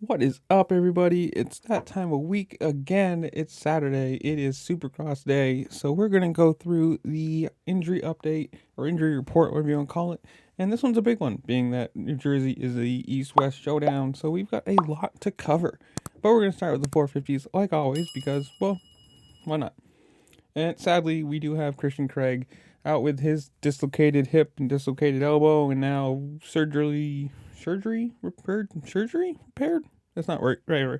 What is up, everybody? It's that time of week again. It's Saturday. It is Supercross day. So we're going to go through the injury update or injury report, whatever you want to call it. And this one's a big one, being that New Jersey is the East-West showdown. So we've got a lot to cover. But we're going to start with the 450s, like always, because, well, why not? And sadly, we do have Christian Craig out with his dislocated hip and dislocated elbow, and now surgery repaired. That's not right.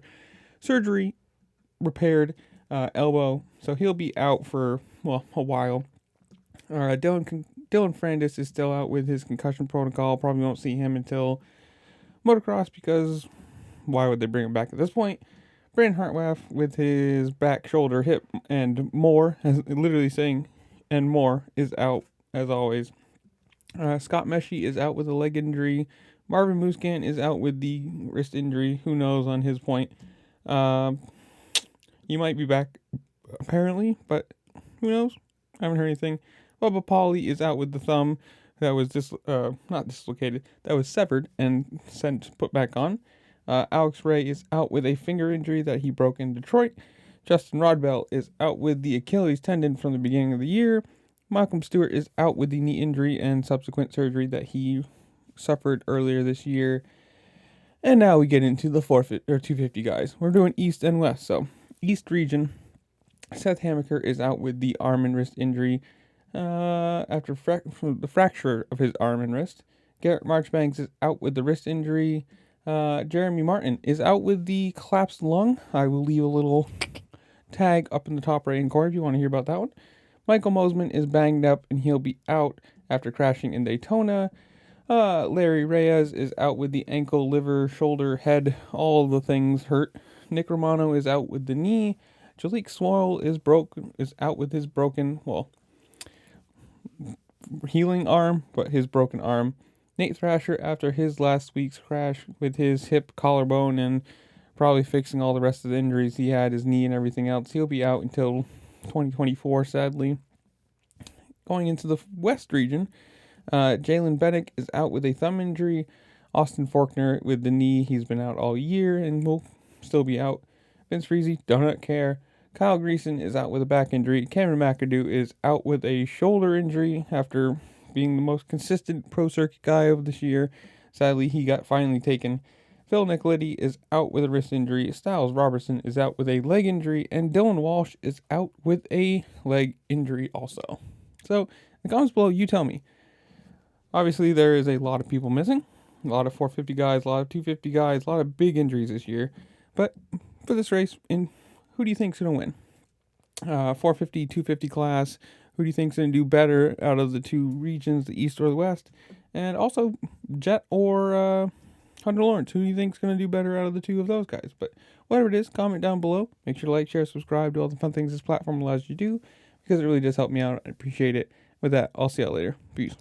Surgery repaired elbow, so he'll be out for a while. Dylan Frandis is still out with his concussion protocol. Probably won't see him until motocross because why would they bring him back at this point? Brandon Hartwaff with his back, shoulder, hip, and more, literally saying, and more, is out as always. Scott Meshy is out with a leg injury. Marvin Muscan is out with the wrist injury. Who knows on his point? He might be back, apparently, but who knows? I haven't heard anything. Bubba Pauly is out with the thumb that was not dislocated, that was severed and put back on. Alex Ray is out with a finger injury that he broke in Detroit. Justin Rodbell is out with the Achilles tendon from the beginning of the year. Malcolm Stewart is out with the knee injury and subsequent surgery that he suffered earlier this year. And now we get into the 250 guys. We're doing East and West. So, East region, Seth Hamaker is out with the arm and wrist injury after the fracture of his arm and wrist. Garrett Marchbanks is out with the wrist injury. Jeremy Martin is out with the collapsed lung. I will leave a little tag up in the top right hand corner if you want to hear about that one. Michael Mosman is banged up and he'll be out after crashing in Daytona. Larry Reyes is out with the ankle, liver, shoulder, head, all the things hurt. Nick Romano is out with the knee. Jalik Swirl is out with his healing arm, but his broken arm. Nate Thrasher, after his last week's crash with his hip, collarbone, and probably fixing all the rest of the injuries he had, his knee and everything else, he'll be out until 2024, sadly. Going into the West region, Jalen Bennick is out with a thumb injury. Austin Faulkner with the knee, he's been out all year and will still be out. Vince Friese, don't care. Kyle Greason is out with a back injury. Cameron McAdoo is out with a shoulder injury after being the most consistent pro circuit guy of this year. Sadly, he got finally taken. Phil Nicoletti is out with a wrist injury. Styles Robertson is out with a leg injury. And Dylan Walsh is out with a leg injury also. So, in the comments below, you tell me. Obviously, there is a lot of people missing. A lot of 450 guys, a lot of 250 guys, a lot of big injuries this year. But for this race, who do you think's going to win? 450, 250 class. Who do you think's going to do better out of the two regions, the East or the West? And also, Jet or Hunter Lawrence. Who do you think's going to do better out of the two of those guys? But whatever it is, comment down below. Make sure to like, share, subscribe, do all the fun things this platform allows you to do, because it really does help me out. I appreciate it. With that, I'll see y'all later. Peace.